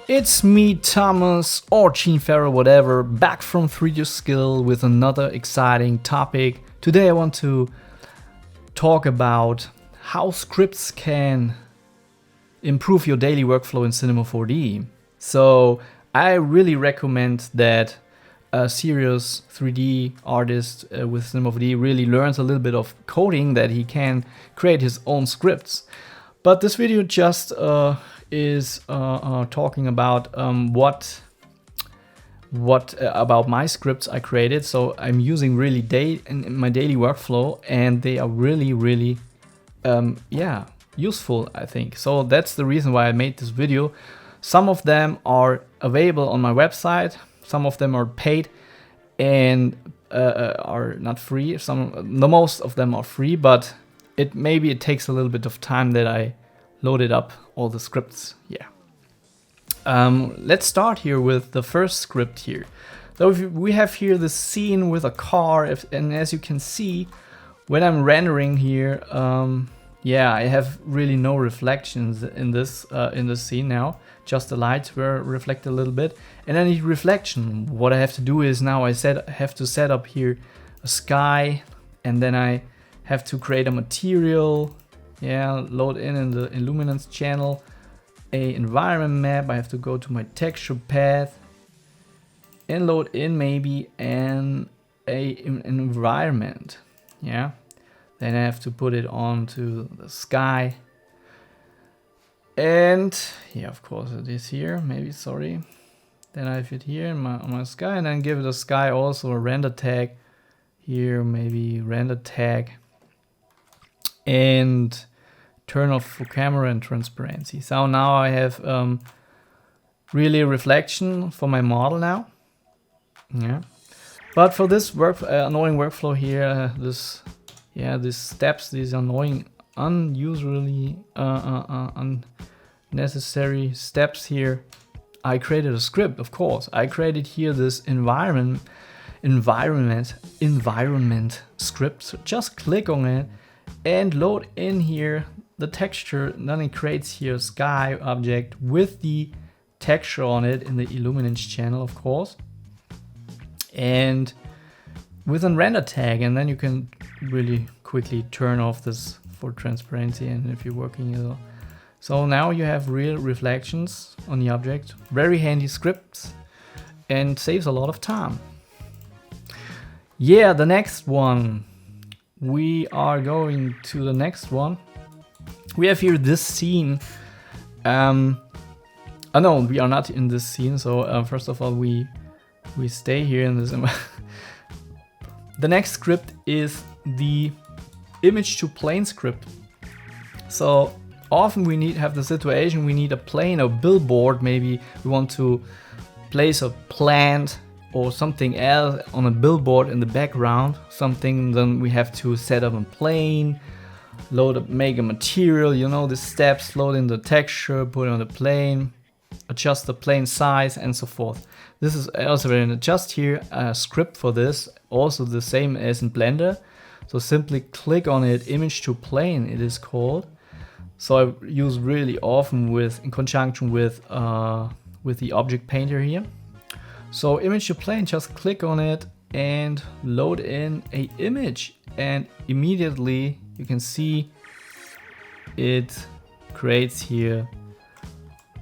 It's me, Thomas, or Gene Farrell, whatever, back from 3D Skill with another exciting topic. Today I want to talk about how scripts can improve your daily workflow in Cinema 4D. So I really recommend that a serious 3D artist with Cinema 4D really learns a little bit of coding, that he can create his own scripts. But this video just is talking about what about my scripts I created. So I'm using really in my daily workflow, and they are really useful, I think. So that's the reason why I made this video. Some of them are available on my website, some of them are paid and are not free. The most of them are free, but maybe it takes a little bit of time that I loaded up all the scripts. Let's start here with the first script here. So we have here the scene with a car, and as you can see, when I'm rendering here, I have really no reflections in this scene now. Just the lights were reflected a little bit, and I need reflection. What I have to do is now I have to set up here a sky, and then I have to create a material. Load in the illuminance channel a environment map. I have to go to my texture path and load in maybe an environment. Then I have to put it onto the sky, and of course it is here. Maybe, sorry. Then I have it here on my sky, and then give the sky also a render tag here, maybe render tag. And turn off for camera and transparency. So now I have really reflection for my model now. But for this annoying workflow here, these steps, these annoying, unusually unnecessary steps here, I created a script. Of course, I created here this environment script. So just click on it and load in here the texture. Then it creates here a sky object with the texture on it in the illuminance channel, of course, and with a render tag. And then you can really quickly turn off this for transparency, and if you're working so now you have real reflections on the object. Very handy scripts and saves a lot of time. The next one. We are going to the next one. We have here this scene. No, we are not in this scene. So first of all, we stay here in this. The next script is the ImageDualPlane script. So often we have the situation, we need a plane or billboard. Maybe we want to place a plant or something else on a billboard in the background, then we have to set up a plane, make a material, the steps, load in the texture, put it on the plane, adjust the plane size, and so forth. This is also very just here a script for this, also the same as in Blender. So simply click on it, ImageDualPlane it is called. So I use really often in conjunction with the object painter here. So ImageDualPlane, just click on it and load in a image, and immediately you can see it creates here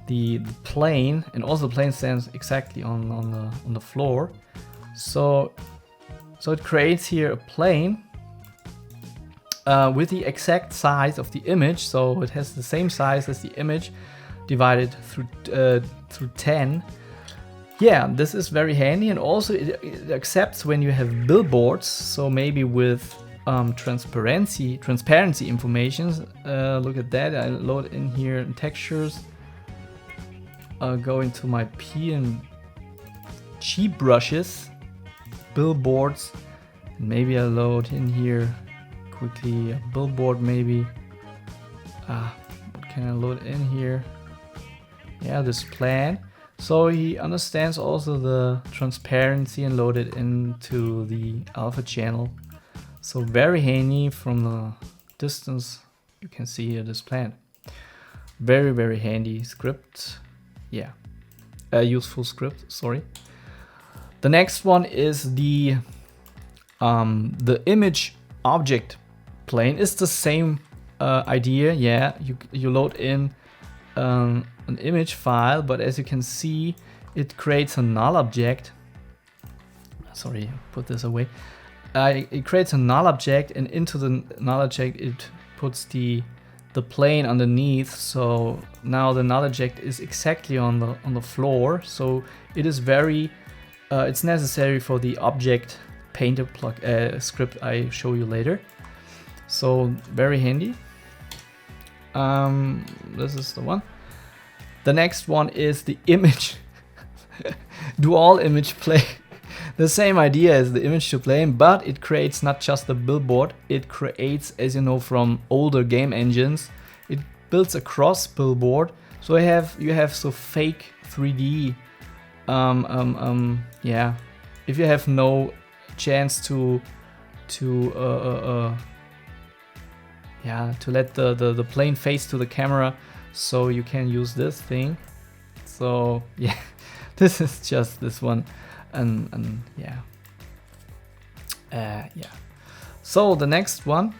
the plane, and also the plane stands exactly on the floor. So it creates here a plane with the exact size of the image. So it has the same size as the image divided through 10. This is very handy, and also it accepts when you have billboards. So maybe with transparency information. Look at that. I load in here textures. Go into my PNG brushes, billboards. Maybe I load in here quickly a billboard. Maybe. What can I load in here? This plan. So he understands also the transparency and load it into the alpha channel. So very handy from the distance you can see here this plant. Very, very handy script. Yeah, a useful script, sorry. The next one is the image object plane. Is the same idea. Yeah, you load in an image file, but as you can see, it creates a null object. Sorry, put this away. It creates a null object, and into the null object it puts the plane underneath. So now the null object is exactly on the floor. So it is very it's necessary for the object painter plug script I show you later. So very handy. This is the one. The next one is the image dual image plane. The same idea as the ImageDualPlane, but it creates not just a billboard, it creates, as you know from older game engines, it builds a cross billboard. So you have so fake 3D. Yeah, if you have no chance to let the plane face to the camera, so you can use this thing. So yeah, this is just this one, and yeah. So the next one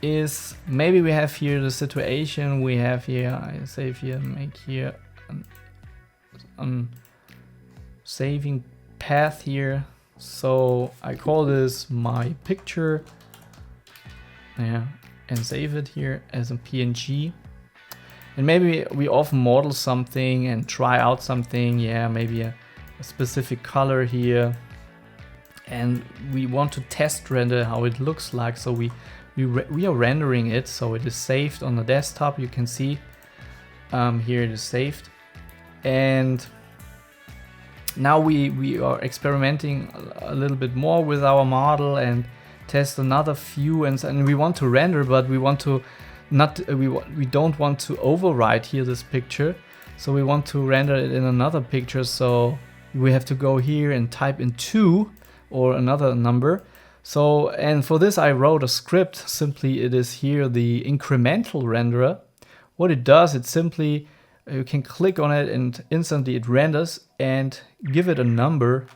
is, maybe we have here the situation we have here. I save here, make here an saving path here. So I call this my picture. Yeah. And save it here as a PNG. And maybe we often model something and try out something. Yeah, maybe a specific color here. And we want to test render how it looks like. So we are rendering it. So it is saved on the desktop. You can see here it is saved. And now we are experimenting a little bit more with our model and test another few, and we want to render, but we want to we don't want to overwrite here this picture, so we want to render it in another picture. So we have to go here and type in 2 or another number. So, and for this I wrote a script. Simply it is here the incremental renderer. What it does, it simply, you can click on it and instantly it renders and give it a number.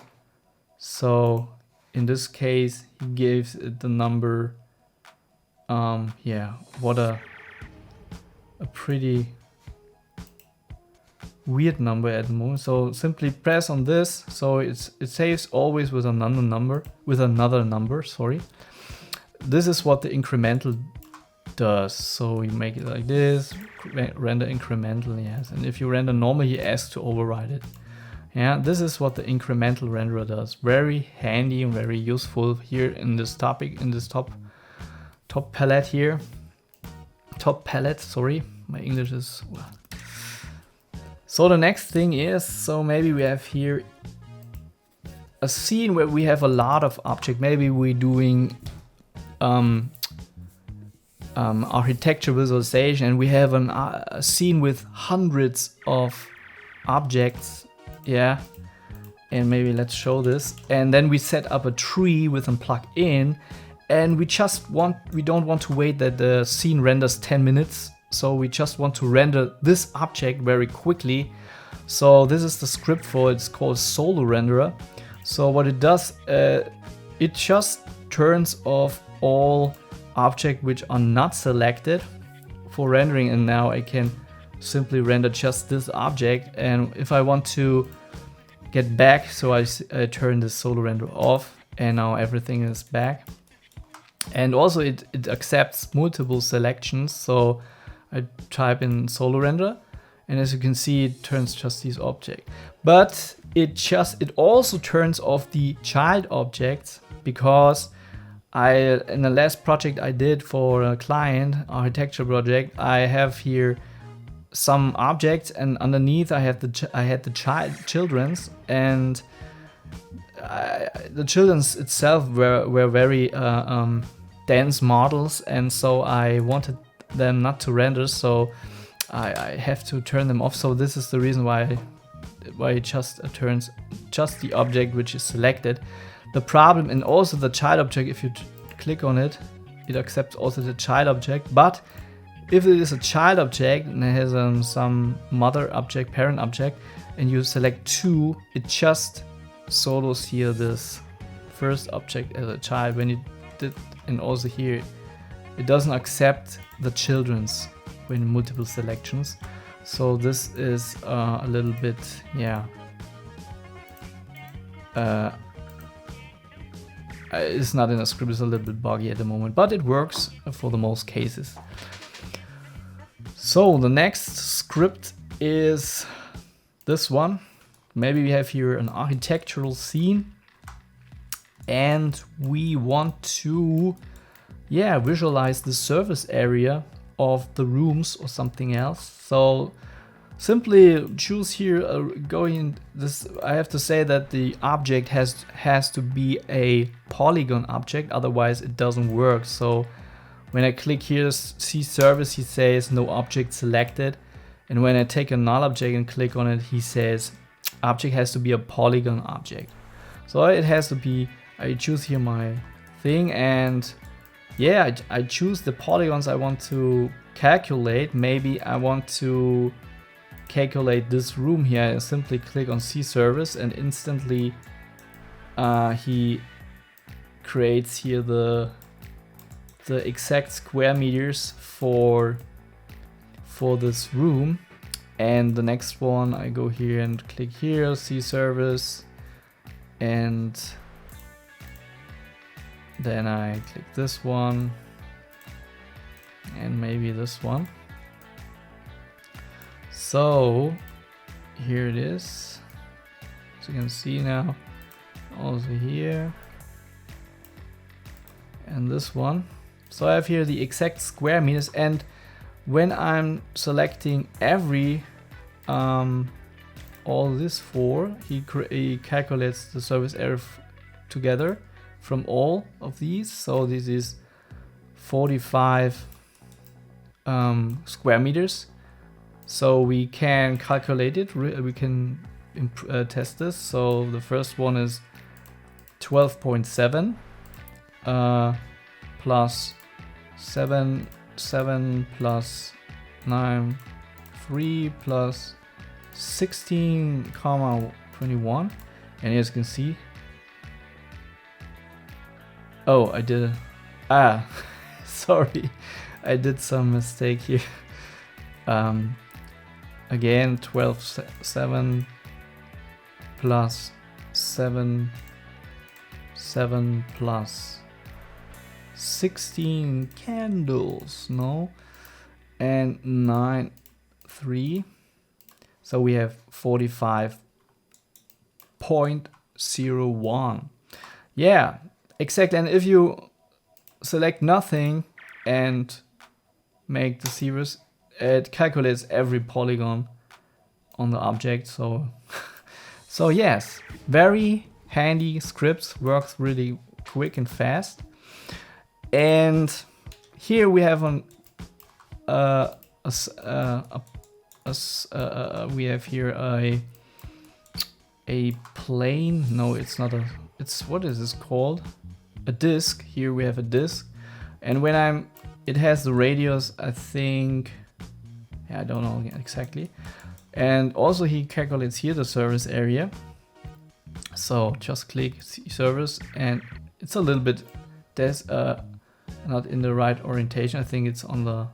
So in this case, he gives it the number. Yeah, what a pretty weird number at the moment. So simply press on this. So it saves always with another number. Sorry. This is what the incremental does. So you make it like this, render incremental. Yes, and if you render normal, he asks to override it. Yeah, this is what the incremental renderer does. Very handy and very useful here in this topic, in this top palette here. Top palette, sorry, my English is well. So the next thing is, so maybe we have here a scene where we have a lot of objects. Maybe we're doing architecture visualization, and we have a scene with hundreds of objects. Yeah, and maybe let's show this. And then we set up a tree with a plugin, and we don't want to wait that the scene renders 10 minutes. So we just want to render this object very quickly. So this is the script for it. It's called Solo Renderer. So what it does, it just turns off all objects which are not selected for rendering, and now I can simply render just this object. And if I want to get back, so I turn the Solo Renderer off, and now everything is back. And also it accepts multiple selections. So I type in Solo Render, and as you can see, it turns just these objects. But it also turns off the child objects, because in the last project I did for a client architecture project, I have here some objects, and underneath I had the children's, and the children's itself were very dense models, and so I wanted them not to render, so I have to turn them off. So this is the reason why it just turns just the object which is selected. The problem, and also the child object, if you click on it, it accepts also the child object, but If it is a child object and it has some mother object, parent object, and you select 2, it just solos here this first object as a child. When you did, and also here, it doesn't accept the children's when multiple selections. So this is a little bit, yeah. It's not in a script, it's a little bit buggy at the moment, but it works for the most cases. So the next script is this one. Maybe we have here an architectural scene and we want to, yeah, visualize the surface area of the rooms or something else. So simply choose here, I have to say that the object has to be a polygon object, otherwise it doesn't work. So when I click here, see surface, he says no object selected. And when I take a null object and click on it, he says object has to be a polygon object. So it has to be, I choose here my thing, and yeah, I choose the polygons I want to calculate. Maybe I want to calculate this room here. I simply click on C surface and instantly he creates here the exact square meters for this room. And the next one, I go here and click here, C surface, and then I click this one and maybe this one. So here it is, as you can see now, also here and this one. So I have here the exact square meters, and when I'm selecting every all this four, he calculates the surface area together from all of these. So this is 45 square meters. So we can calculate it, we can test this. So the first one is 12.7 plus 7 plus 9, 3 plus 16,21, and as you can see, oh, I did, sorry, I did some mistake here. Again, 12.7 plus 7 plus 16 candles, no, and 9, 3. So we have 45.01. Yeah, exactly. And if you select nothing and make the series, it calculates every polygon on the object. So, so yes, very handy scripts, works really quick and fast. And here we have we have here a plane. No, it's not a. It's, what is this called? A disk. Here we have a disk, and when it has the radius, I think. Yeah, I don't know exactly. And also he calculates here the surface area. So just click surface, and it's a little bit not in the right orientation. I think it's on the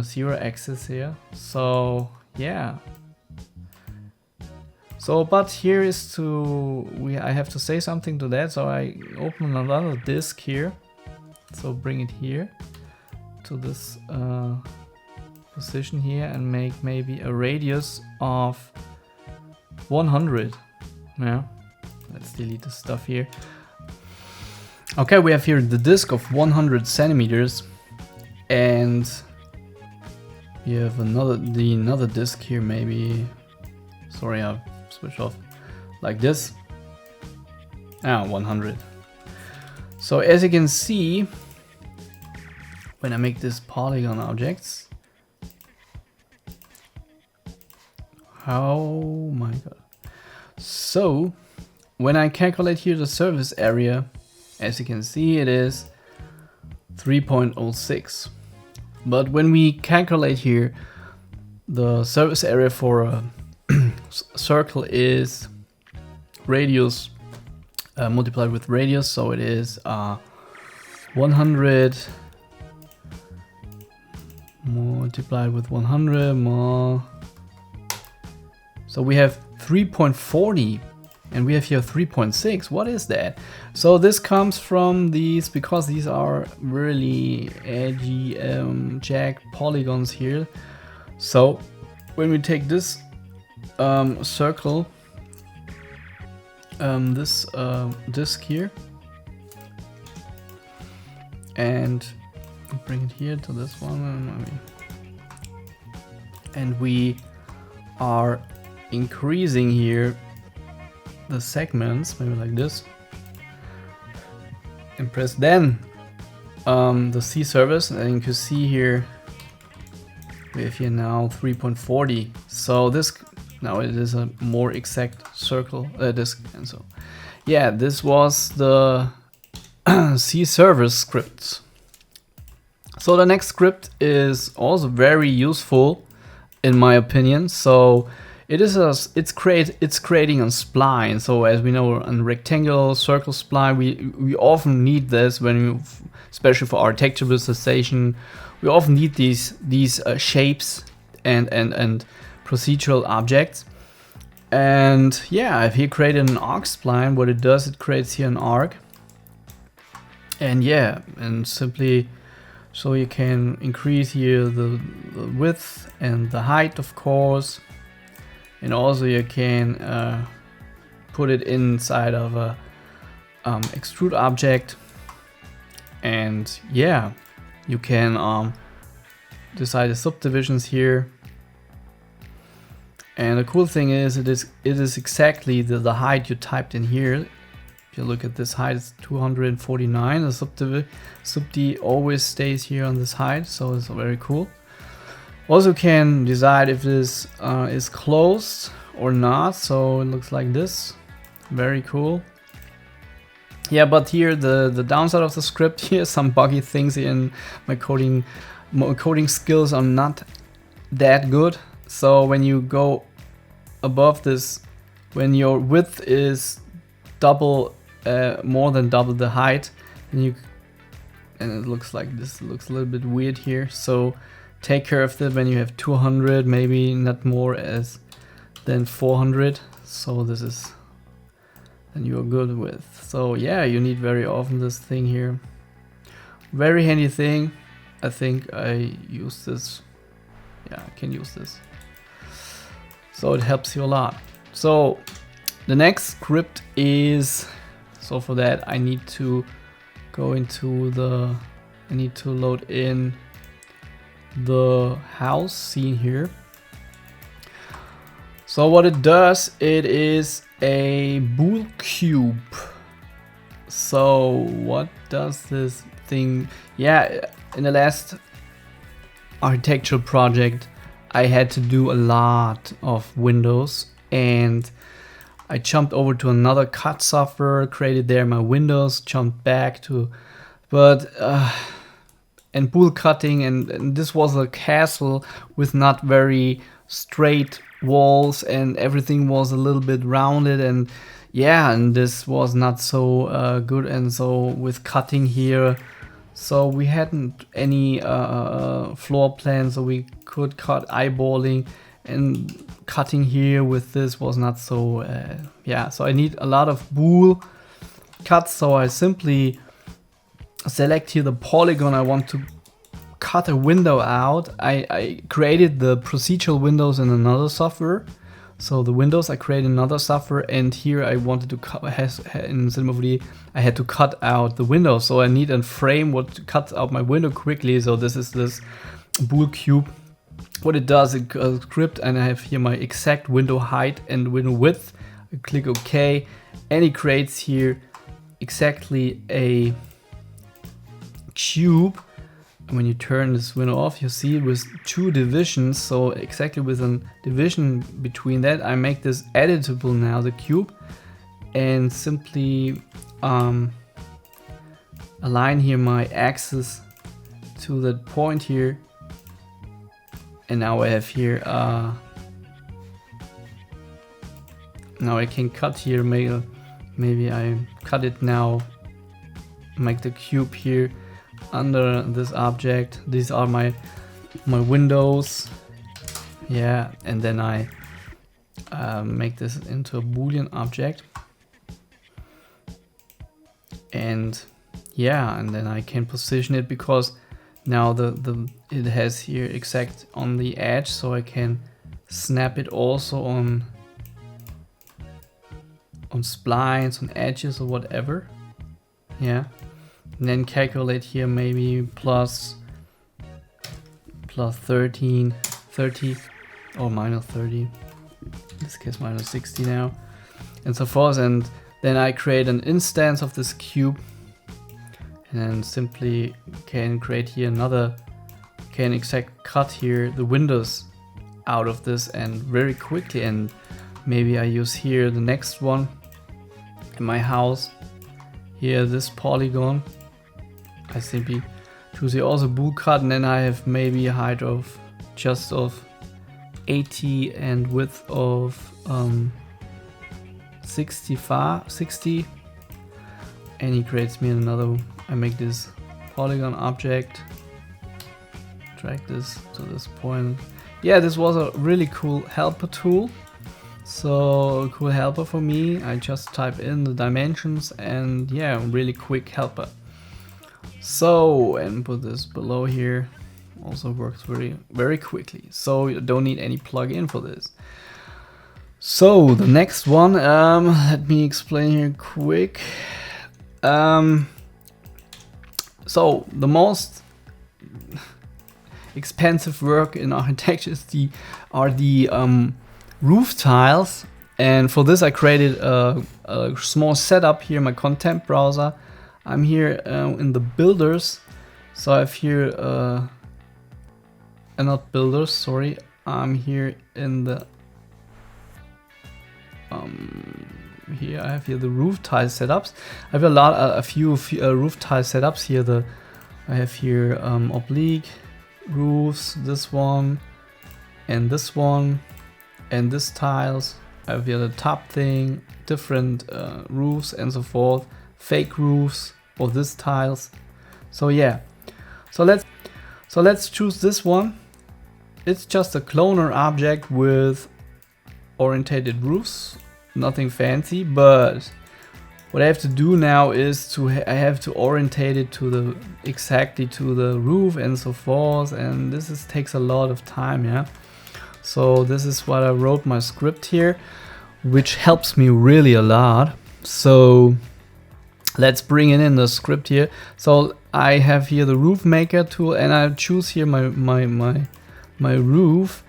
0 axis here. So yeah. So but here is I have to say something to that. So I open another disk here. So bring it here to this position here and make maybe a radius of 100. Yeah, let's delete the stuff here. Okay, we have here the disk of 100 centimeters, and we have another disk here. Maybe, sorry, I'll switch off like this. 100. So as you can see, when I make this polygon objects, oh my god. So when I calculate here the surface area, as you can see, it is 3.06 But when we calculate here, the surface area for a circle is radius multiplied with radius, so it is 100 multiplied with 100 more. So we have 3.40 and we have here 3.6. What is that? So this comes from these, because these are really edgy jagged polygons here. So when we take this circle, this disk here, and bring it here to this one, and we are increasing here the segments, maybe like this, and press then the C surface, and you can see here we have here now 3.40. So this now it is a more exact circle disk, and so yeah, this was the C surface script. So the next script is also very useful in my opinion. So it's creating a spline. So as we know, on rectangle, circle spline, we often need this when especially for our texture visualization, we often need these shapes and procedural objects. And yeah, I've here created an Arc-Spline. What it does, it creates here an arc. And yeah, and simply so you can increase here the width and the height, of course. And also you can put it inside of a extrude object, and yeah, you can decide the subdivisions here. And the cool thing is it is exactly the height you typed in here. If you look at this height, it's 249. The subd always stays here on this height, so it's very cool. Also can decide if this is closed or not, so it looks like this. Very cool. Yeah, but here the downside of the script, here some buggy things in my coding skills are not that good. So when you go above this, when your width is double, more than double the height, and it looks like this. It looks a little bit weird here. So take care of that when you have 200, maybe not more than 400. So this is, and you're good with. So yeah, you need very often this thing here. Very handy thing. I think I use this. Yeah, I can use this. So it helps you a lot. So the next script is, so for that I need to go into I need to load in the house scene here. So what it does, it is a Boole Cube. So what does this thing? Yeah, in the last architectural project I had to do a lot of windows, and I jumped over to another cut software, created there my windows, jumped back to, and Boole cutting, and this was a castle with not very straight walls, and everything was a little bit rounded, and yeah, and this was not so good. And so with cutting here, so we hadn't any floor plan, so we could cut eyeballing, and cutting here with this was not so yeah, so I need a lot of Boole cuts. So I simply select here the polygon I want to cut a window out. I created the procedural windows in another software. So the windows I created another software, and here I wanted to cut in SimpleColor I had to cut out the window. So I need a frame what cuts out my window quickly. So this is this Boole Cube. What it does, it script, and I have here my exact window height and window width. I click OK, and it creates here exactly a cube. And when you turn this window off, you see with 2 divisions, so exactly with a division between that, I make this editable now, the cube, and simply align here my axis to that point here, And now I have here, now I can cut here, maybe I cut it now, make the cube here under this object. These are my windows. Yeah, and then I make this into a Boolean object. And yeah, and then I can position it because now it has here exact on the edge, so I can snap it also on splines, on edges or whatever. Yeah, and then calculate here maybe plus 30 or minus 30. In this case minus 60 now, and so forth. And then I create an instance of this cube, and then simply can create here another, can exact cut here the windows out of this, and very quickly. And maybe I use here the next one in my house, here this polygon. I simply choose here also bool cut, and then I have maybe a height of just of 80 and width of 60, and he creates me another. I make this polygon object, drag this to this point. Yeah, this was a really cool helper tool. So a cool helper for me. I just type in the dimensions, and yeah, really quick helper. So, and put this below here. Also works very quickly. So you don't need any plugin for this. So the next one, let me explain here quick. So the most expensive work in architecture are the roof tiles, and for this I created a small setup here in my content browser. I'm here in the builders, so I have here not builders, sorry. I'm here in the here I have here the roof tile setups. I have a few roof tile setups here. I have here oblique roofs, this one, and this one, and this tiles. I have here the top thing, different roofs and so forth, fake roofs or this tiles. So yeah, so let's choose this one. It's just a cloner object with orientated roofs, nothing fancy, but what I have to do now is I have to orientate it to exactly to the roof and so forth, and this takes a lot of time. Yeah, so this is what I wrote my script here, which helps me really a lot. So let's bring in the script here. So I have here the roof maker tool, and I choose here my roof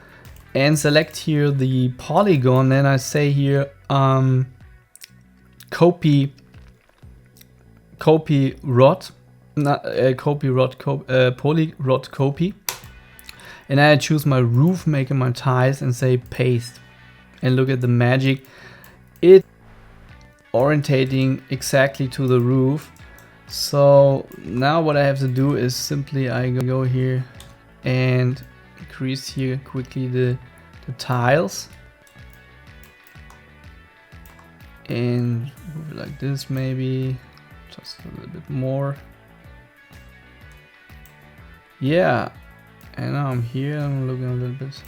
and select here the polygon. Then I say here PolyRotCopy, and I choose my roof maker, my tiles, and say paste. And look at the magic, it orientating exactly to the roof. So now what I have to do is simply I go here and increase here quickly the tiles and move it like this, maybe just a little bit more. Yeah, and now I'm here, I'm looking a little bit,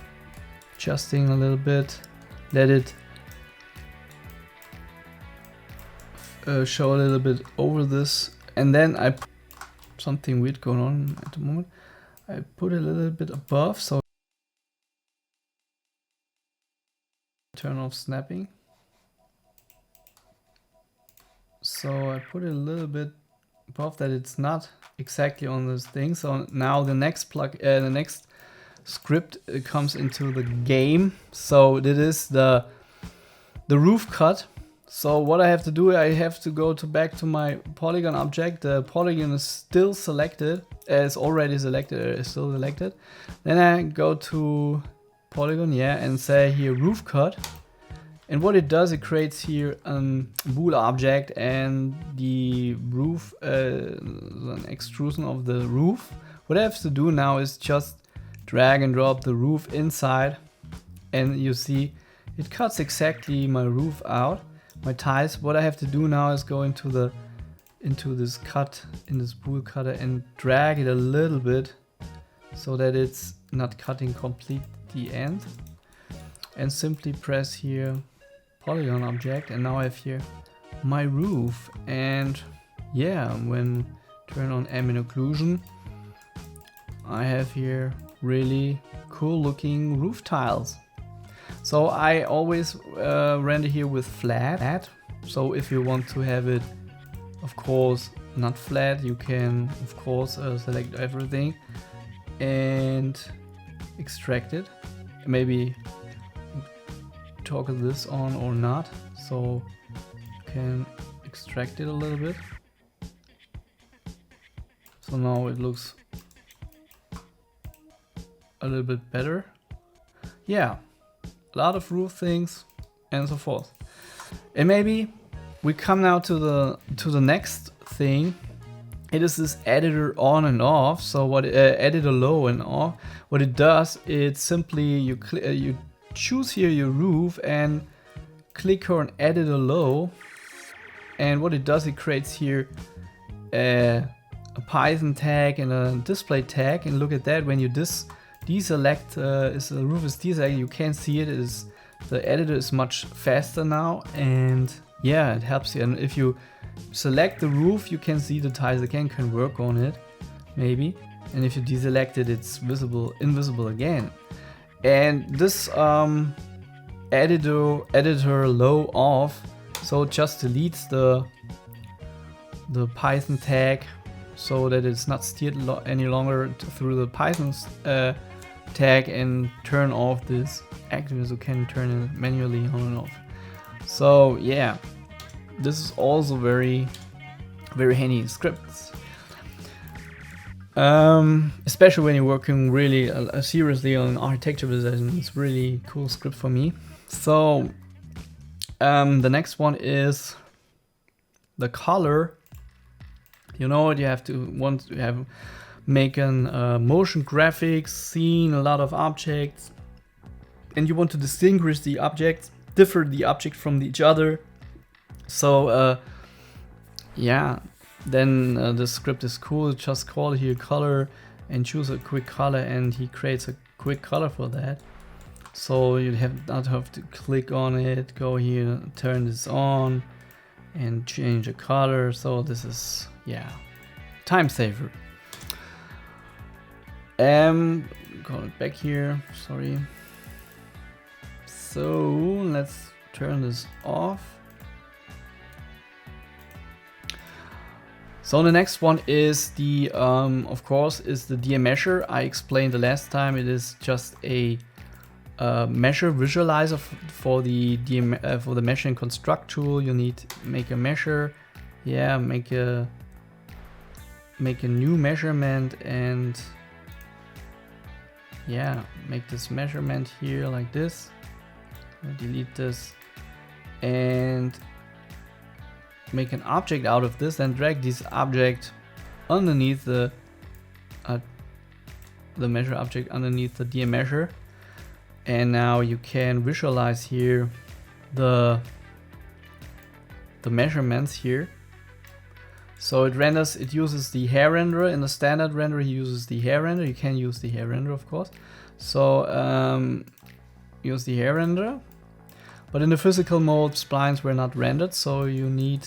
adjusting a little bit, let it show a little bit over this, and then I put something weird going on at the moment. I put a little bit above, so turn off snapping. So I put it a little bit above that, it's not exactly on this thing. So now the next the next script comes into the game. So this is the roof cut. So what I have to do, I have to go back to my polygon object. The polygon is still selected, it's already selected, it's still selected. Then I go to polygon, yeah, and say here roof cut. And what it does, it creates here a bool object and the roof, an extrusion of the roof. What I have to do now is just drag and drop the roof inside, and you see it cuts exactly my roof out, my tiles. What I have to do now is go into this cut, in this Boole cutter, and drag it a little bit so that it's not cutting complete the end, and simply press here polygon object, and now I have here my roof. And yeah, when turn on ambient occlusion, I have here really cool looking roof tiles. So I always render here with flat. So if you want to have it, of course, not flat, you can of course select everything and extract it. Maybe toggle this on or not, so you can extract it a little bit. So now it looks a little bit better. Yeah, a lot of roof things and so forth. And maybe we come now to the next thing. It is this editor on and off. So what editor low and off? What it does, it's simply you choose here your roof and click on editor low, and what it does, it creates here a Python tag and a display tag. And look at that, when you deselect the roof is deselected, you can't see it. The editor is much faster now, and yeah, it helps you. And if you select the roof, you can see the tiles again, can work on it maybe. And if you deselect it, it's invisible again. And this editor low off, so it just deletes the Python tag so that it's not steered any longer through the Python tag, and turn off this active, so can turn it manually on and off. So yeah, this is also very handy scripts. Especially when you're working really seriously on architecture design, it's really cool script for me. So the next one is the color. You know what, you have to make an motion graphics scene, a lot of objects, and you want to distinguish the objects, differ the object from each other. So yeah, then the script is cool. Just call here color and choose a quick color, and he creates a quick color for that. So you not have to click on it, go here, turn this on and change the color. So this is, yeah, time saver. Call it back here, sorry. So let's turn this off. So the next one is the, of course, is the DMeasure. I explained the last time. It is just a measure visualizer for the measure and construct tool. You need to make a measure, yeah, make a new measurement, and yeah, make this measurement here like this. I'll delete this and make an object out of this, and drag this object underneath the measure object underneath the DMeasure. And now you can visualize here the measurements here. So it uses the hair renderer. In the standard renderer, he uses the hair renderer. You can use the hair renderer, of course. So use the hair renderer. But in the physical mode, splines were not rendered, so you need,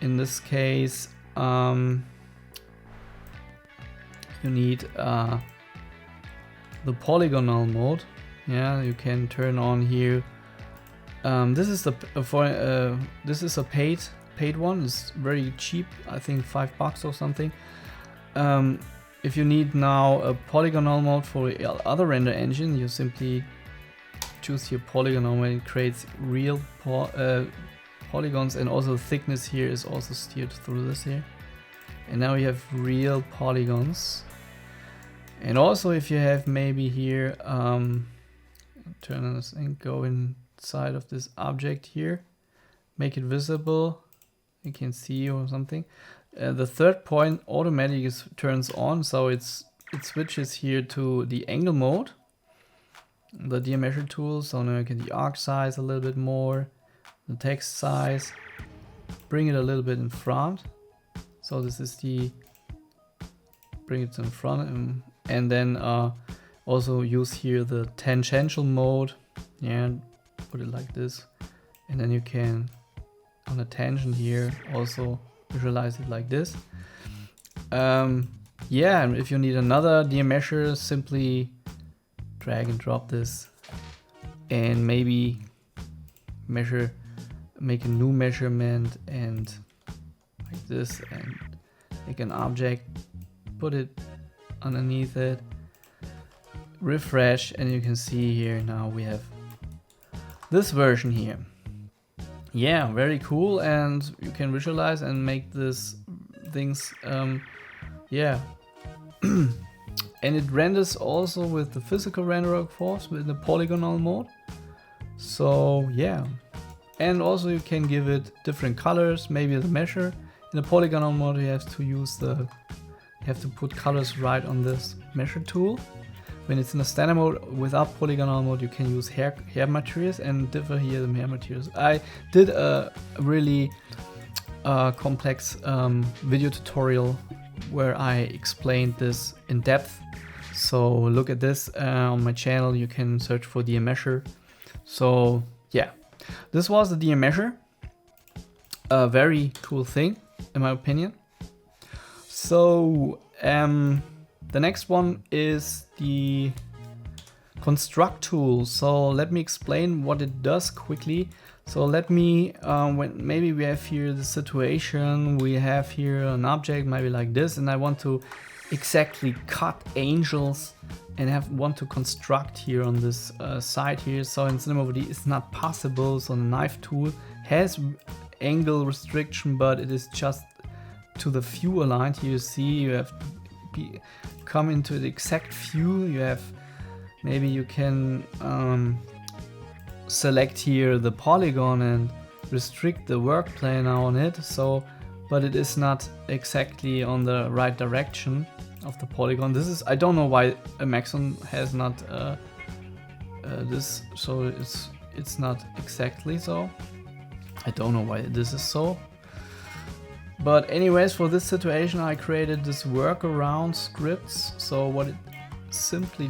in this case, you need the polygonal mode. Yeah, you can turn on here. This is a paid one. It's very cheap. I think $5 or something. If you need now a polygonal mode for the other render engine, you simply choose your polygonal mode. It creates real polygons, and also the thickness here is also steered through this here. And now you have real polygons. And also if you have maybe here, turn on this and go inside of this object here, make it visible, you can see or something. The third point automatically turns on, so it's it switches here to the angle mode, the demeasure tool. So now you get the arc size a little bit more, the text size, bring it a little bit in front. So this is the, bring it in front, and then also use here the tangential mode. Yeah, put it like this, and then you can on a tangent here also visualize it like this. Yeah, and if you need another demeasure, simply drag and drop this and maybe measure, make a new measurement and like this, and make an object, put it underneath it, refresh, and you can see here now we have this version here. Yeah, very cool, and you can visualize and make this things, yeah. And it renders also with the physical renderer, of course, with the polygonal mode. So yeah, and also you can give it different colors, maybe the measure. In the polygonal mode you have to use the, you have to put colors right on this measure tool. When it's in the standard mode without polygonal mode, you can use hair materials and differ here the hair materials. I did a really complex video tutorial where I explained this in depth. So look at this on my channel. You can search for demeasure. So yeah, this was the demeasure. A very cool thing in my opinion. So the next one is the construct tool. So let me explain what it does quickly. So let me, when maybe we have here the situation, we have here an object maybe like this, and I want to exactly cut angles and want to construct here on this side here. So in Cinema 4D it's not possible. So the knife tool has angle restriction, but it is just to the view aligned. Here you see you have to come into the exact view. You have, maybe you can select here the polygon and restrict the work plane on it. So, but it is not exactly on the right direction of the polygon. This is, I don't know why Maxon has not this, so it's not exactly so. I don't know why this is so. But anyways, for this situation I created this workaround scripts. So what it simply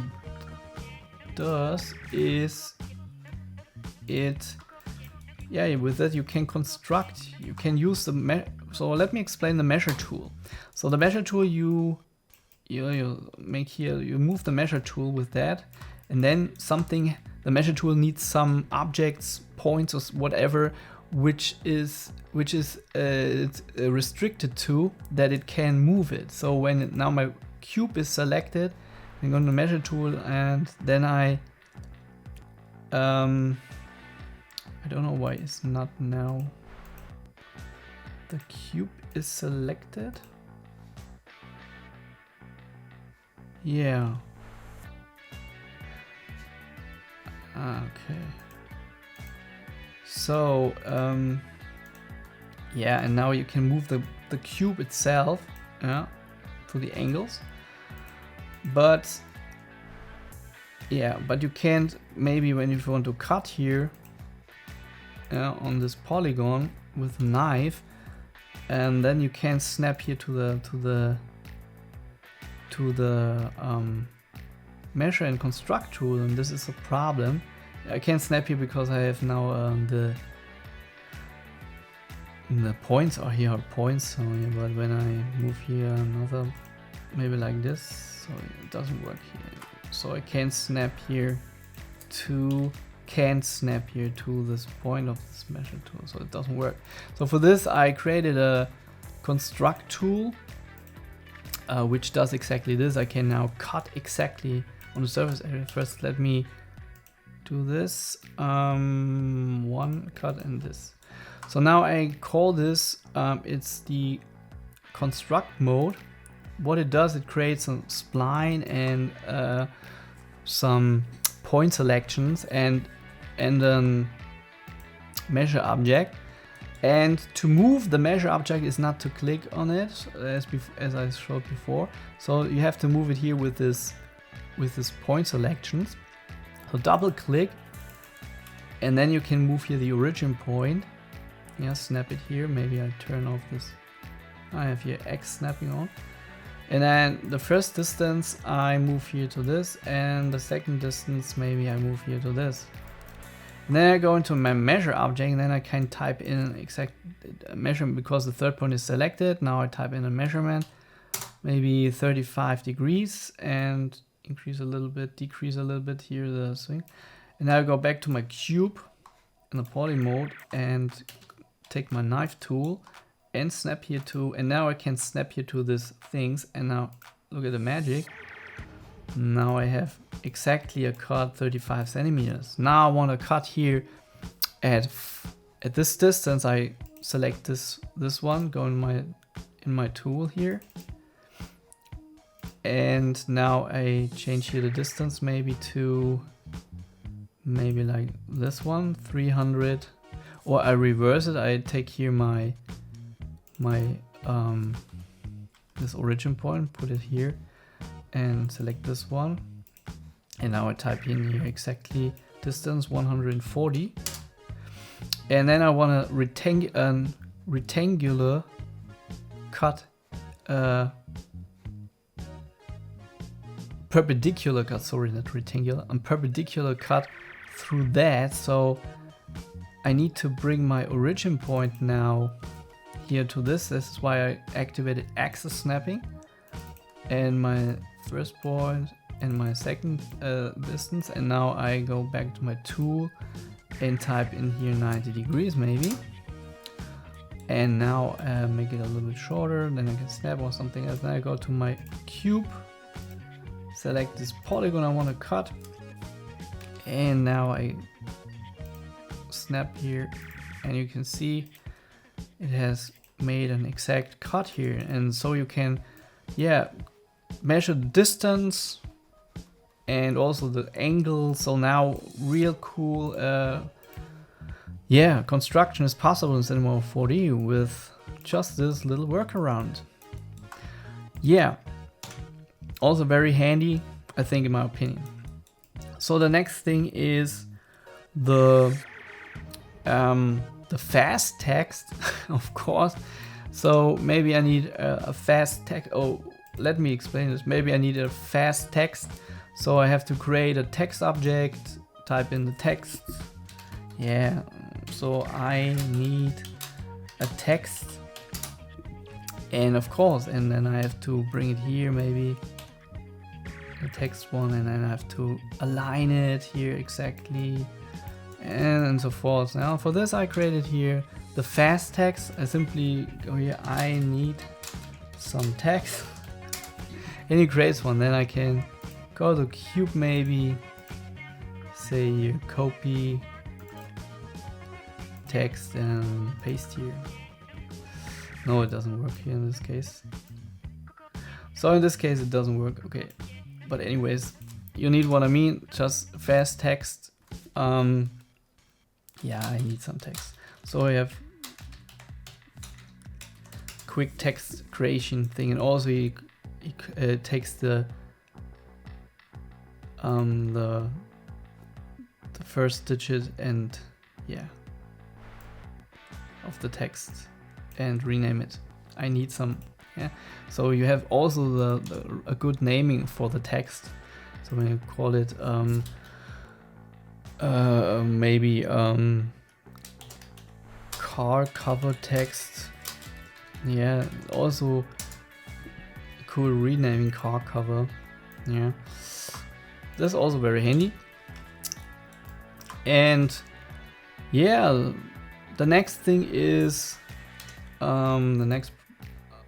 does is yeah, with that you can construct, you can use the so let me explain the measure tool. So the measure tool, you make here, you move the measure tool with that, and then something, the measure tool needs some objects, points or whatever, which is restricted to that it can move it. So when now my cube is selected, I'm going to measure tool, and then I don't know why it's not now. The cube is selected. Yeah. Okay. So yeah, and now you can move the cube itself, yeah, to the angles. But yeah, but you can't, maybe when you want to cut here on this polygon with a knife, and then you can snap here to the measure and construct tool, and this is a problem. I can't snap here because I have now the points are here, points. So yeah, but when I move here another, maybe like this, so it doesn't work here. So I can't snap here to this point of this measure tool, so it doesn't work. So for this I created a construct tool which does exactly this. I can now cut exactly on the surface area. First let me do this, one cut and this. So now I call this, it's the construct mode. What it does, it creates a spline and some point selections and then measure object, And to move the measure object is not to click on it as I showed before. So you have to move it here with this point selections. So double click, and then you can move here the origin point. Yeah, snap it here. Maybe I turn off this. I have here X snapping on. And then the first distance I move here to this, and the second distance maybe I move here to this. And then I go into my measure object, and then I can type in an exact measurement because the third point is selected. Now I type in a measurement, maybe 35 degrees, and increase a little bit, decrease a little bit here the swing. And now I go back to my cube in the poly mode and take my knife tool and snap here to, and now I can snap here to these things. And now look at the magic. Now I have exactly a cut 35 centimeters. Now I want to cut here at this distance. I select this one, go in my tool here, and now I change here the distance maybe to like this one, 300, or I reverse it. I take here my this origin point, put it here, and select this one, and now I type in here exactly distance 140, and then I want a rectangular cut, perpendicular cut, sorry, not rectangular, a perpendicular cut through that. So I need to bring my origin point now here to this. This is why I activated axis snapping, and my first point and my second distance, and now I go back to my tool and type in here 90 degrees maybe, and now make it a little bit shorter, then I can snap or something else. Then I go to my cube, select this polygon I want to cut, and now I snap here, and you can see it has made an exact cut here. And so you can, yeah, measure the distance and also the angle. So now real cool, yeah, construction is possible in Cinema 4D with just this little workaround. Yeah, also very handy, I think, in my opinion. So the next thing is the fast text, of course. So maybe I need a fast text. Oh, let me explain this. Maybe I need a fast text. So I have to create a text object, type in the text. Yeah, so I need a text. And of course, and then I have to bring it here, maybe the text one, and then I have to align it here exactly, and so forth. Now for this I created here the fast text. I simply go here, I need some text, and it creates one. Then I can go to cube, maybe say here, copy text and paste here. No, it doesn't work here in this case. So in this case it doesn't work, okay. But anyways, you need what I mean, just fast text. Yeah, I need some text. So I have quick text creation thing, and also it takes the first digit and yeah of the text and rename it. I need some, yeah. So you have also a good naming for the text. So when you call it maybe car cover text, yeah, also cool renaming car cover, yeah, that's also very handy. And yeah, the next thing is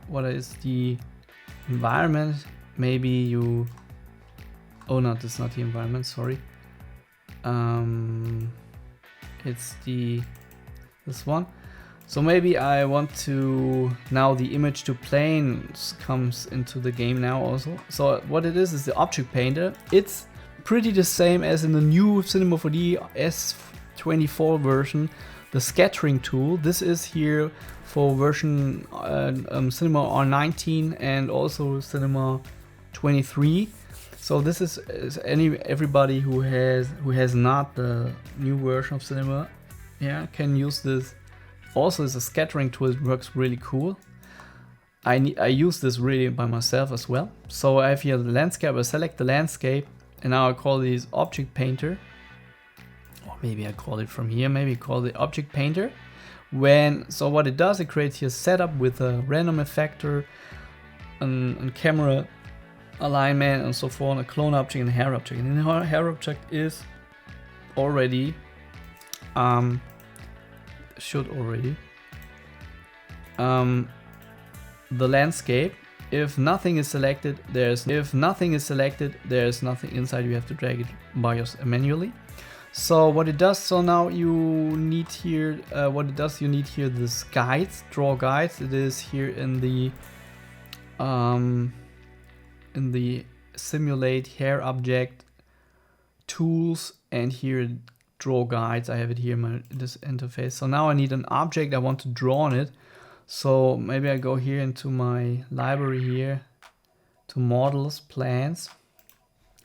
what is the environment? Maybe you, oh no, that's not the environment, sorry. It's this one. So maybe I want to, now the ImageDualPlane comes into the game now also. So what it is the object painter. It's pretty the same as in the new Cinema 4D S24 version. the scattering tool. This is here for version Cinema R19 and also Cinema 23. So this is everybody who has not the new version of Cinema, yeah, can use this. Also, it's a scattering tool. It works really cool. I use this really by myself as well. So I have here the landscape. I select the landscape, and now I call this Object Painter. Or maybe I call it from here. Maybe call it Object Painter. So what it does, it creates here a setup with a random effector, and camera alignment, and so forth, a clone object and a hair object. And the hair object is already the landscape. If nothing is selected, there's nothing inside. You have to drag it by yourself manually. So what it does, so now you need here, you need here this guides, draw guides. It is here in the simulate hair object tools, and here draw guides. I have it here in this interface. So now I need an object. I want to draw on it. So maybe I go here into my library here to models, plants,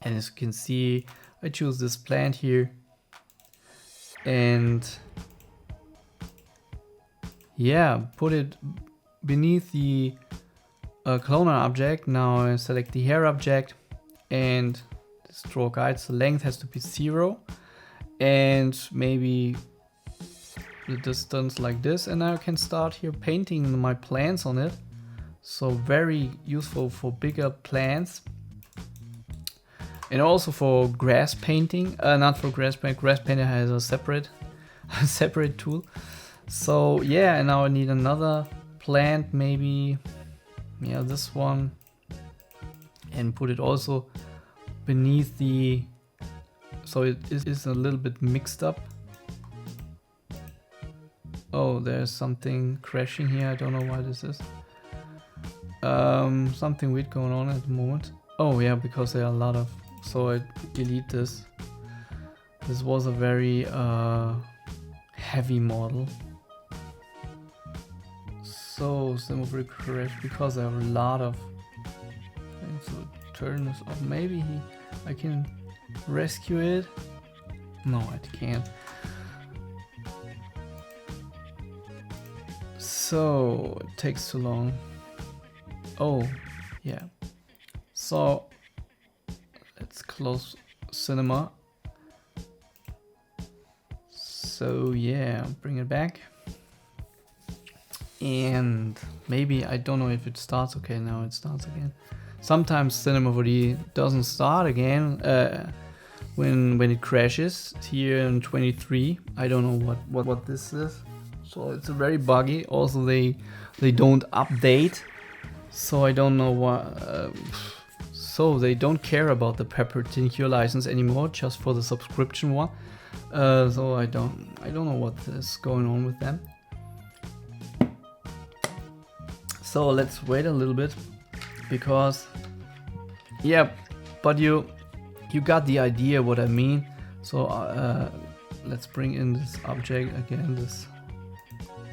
and as you can see, I choose this plant here, and yeah, put it beneath the cloner object. Now I select the hair object and this draw guides. The length has to be 0 and maybe the distance like this, and now I can start here painting my plants on it. So very useful for bigger plants, and also for grass painting. Not for grass paint. Grass painter has a separate tool. So yeah, and now I need another plant, maybe yeah, this one, and put it also beneath the. So it is a little bit mixed up. Oh, there's something crashing here. I don't know why this is. Something weird going on at the moment. Oh yeah, because there are a lot of. So I delete this. This was a very heavy model. So some of it crashed because I have a lot of. So turn this off. Maybe I can rescue it. No, I can't. So it takes too long. Oh yeah. So let's close Cinema. So yeah, bring it back. And maybe, I don't know if it starts. Okay, now it starts again. Sometimes Cinema 4D doesn't start again when it crashes. Here in 23, I don't know what this is. So it's very buggy. Also, they don't update. So I don't know what. So they don't care about the perpetual license anymore, just for the subscription one. So I don't know what is going on with them. So let's wait a little bit, because yeah, but you got the idea what I mean. So let's bring in this object again. This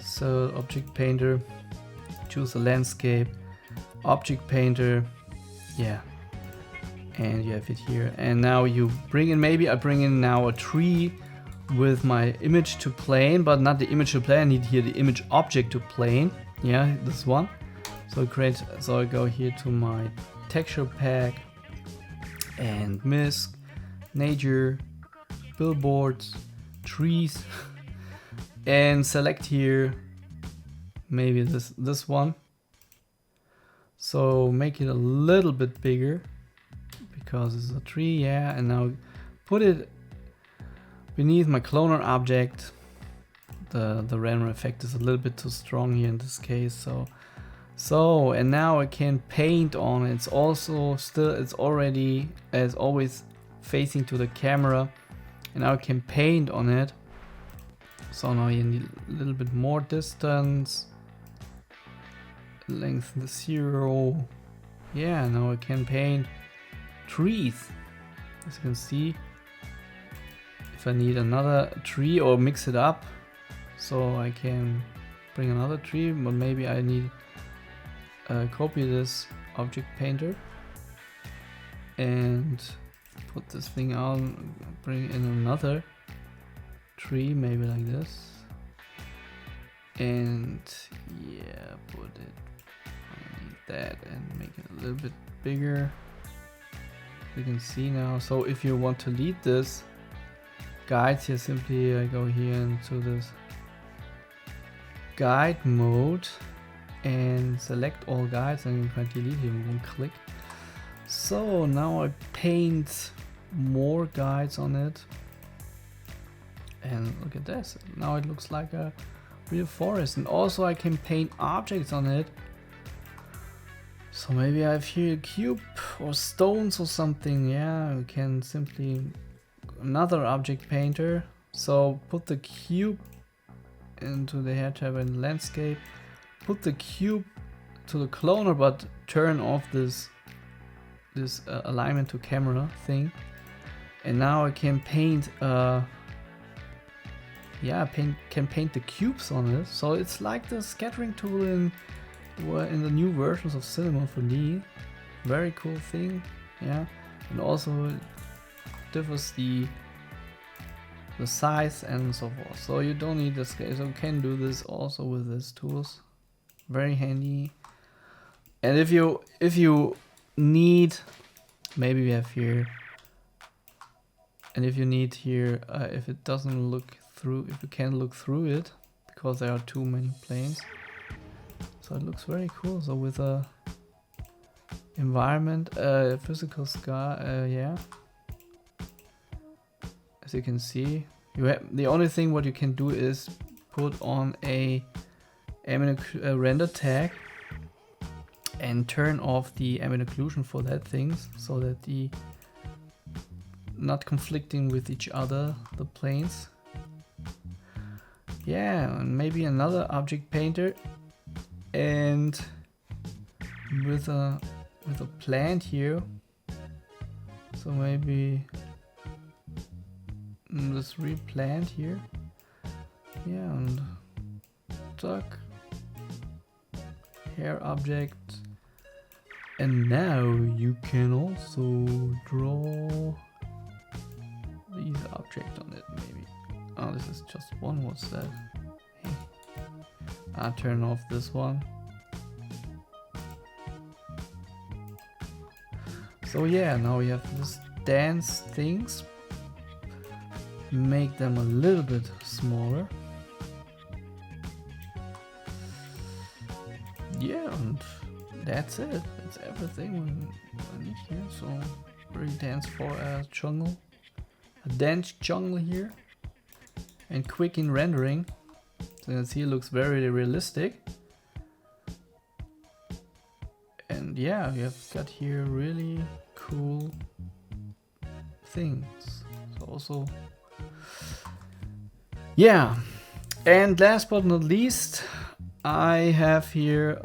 so Object Painter, choose a landscape, Object Painter, yeah, and you have it here. And now you bring in, maybe I bring in now a tree with my image to plane, but not the image to plane. I need here the image object to plane. Yeah, this one. So I go here to my texture pack and misc, nature, billboards, trees, and select here maybe this one. So make it a little bit bigger because it's a tree, yeah, and now put it beneath my cloner object. The random effect is a little bit too strong here in this case, so and now I can paint on it. It's also it's already as always facing to the camera, and now I can paint on it. So now you need a little bit more distance, length 0. Yeah, now I can paint trees. As you can see, if I need another tree or mix it up, so I can bring another tree, but maybe I need copy this object painter and put this thing out, bring in another tree, maybe like this, and yeah, put it underneath that and make it a little bit bigger. You can see now. So if you want to delete this guides here, simply I go here into this guide mode and select all guides, and you can delete it in one click. So now I paint more guides on it, and look at this. Now it looks like a real forest, and also I can paint objects on it. So maybe I have here a cube or stones or something. Yeah, we can simply another object painter. So put the cube into the hair tab and landscape. Put the cube to the cloner, but turn off this alignment to camera thing. And now I can paint. Can paint the cubes on it. So it's like the scattering tool in the new versions of Cinema 4D. Very cool thing, yeah. And also it differs the size and so forth. So you don't need the scale. So you can do this also with these tools. Very handy. And if you need, maybe we have here. And if you need here, if it doesn't look through, if you can't look through it, because there are too many planes. So it looks very cool. So with a environment, physical sky, yeah. As you can see, you have the only thing what you can do is put on a render tag and turn off the ambient occlusion for that things, so that the not conflicting with each other, the planes. Yeah, and maybe another object painter, and with a plant here. So maybe this replant here. Yeah, and duck hair object. And now you can also draw these objects on it, maybe. Oh, this is just one. What's that? Hey. I'll turn off this one. So yeah, now we have this dance things. Make them a little bit smaller. Yeah, and that's it. That's everything I need here. So very dance for a jungle. A dance jungle here. And quick in rendering. So you can see it looks very realistic. And yeah, we have got here really cool things. So also, yeah. And last but not least, I have here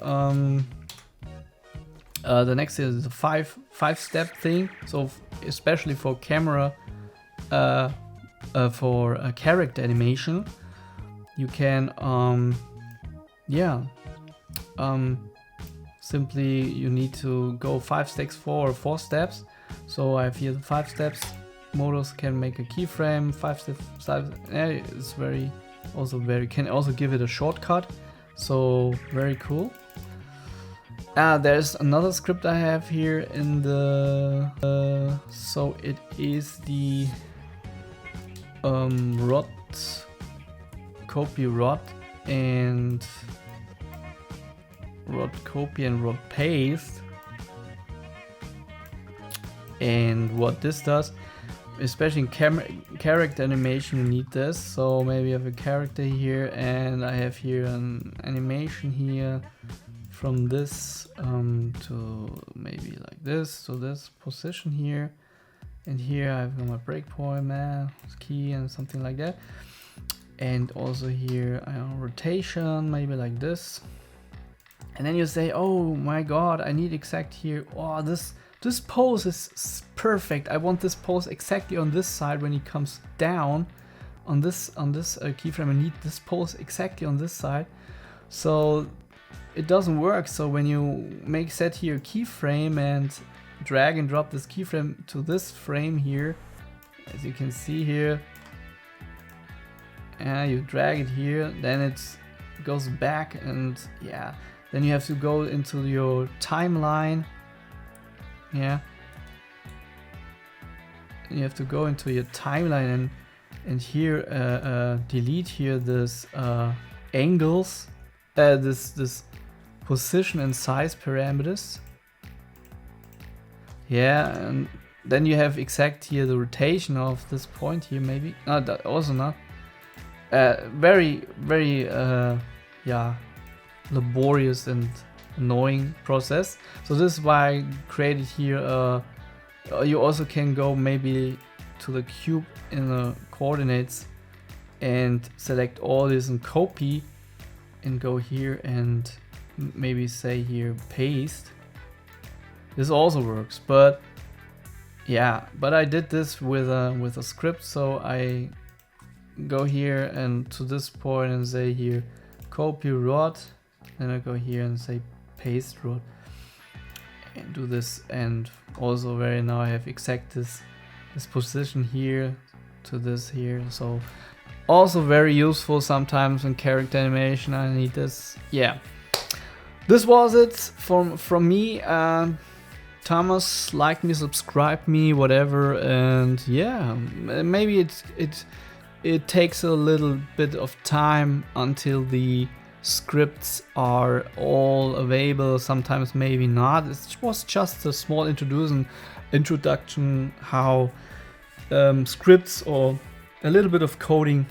the next is a five-step thing. So especially for camera, for a character animation, you can simply you need to go 5 steps for 4 steps. So I have here the 5 steps. Models can make a keyframe. 5 steps. It's can also give it a shortcut. So very cool. There's another script I have here in the so it is the RotCopy and RotPaste. And what this does, especially in character animation, you need this. So maybe I have a character here, and I have here an animation here from this to maybe like this to this position here, and here I've got my breakpoint key and something like that, and also here I have rotation, maybe like this. And then you say, oh my god, I need exact here. Oh, this pose is perfect. I want this pose exactly on this side when he comes down. on this keyframe. I need this pose exactly on this side, so it doesn't work. So when you set here a keyframe and drag and drop this keyframe to this frame here, as you can see here, and you drag it here, then it goes back, and yeah, then you have to go into your timeline. Yeah, you have to go into your timeline and here delete here this angles, this position and size parameters. Yeah, and then you have exact here the rotation of this point here, maybe. No, that also not. Very yeah, laborious and annoying process. So this is why I created here. You also can go maybe to the cube in the coordinates and select all this and copy, and go here and maybe say here paste. This also works, but yeah, but I did this with a script. So I go here and to this point and say here copy rot, then I go here and say paste rot and do this. And also now I have exact this position here to this here, so also very useful sometimes in character animation. I need this. Yeah, this was it from me. Thomas, like me, subscribe me, whatever, and yeah, maybe it takes a little bit of time until the scripts are all available. Sometimes maybe not. It was just a small introduction how scripts or a little bit of coding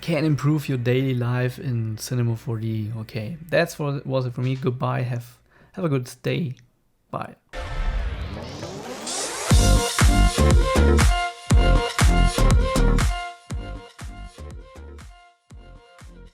can improve your daily life in Cinema 4D. Okay, that's what was it for me. Goodbye. Have a good day. Bye.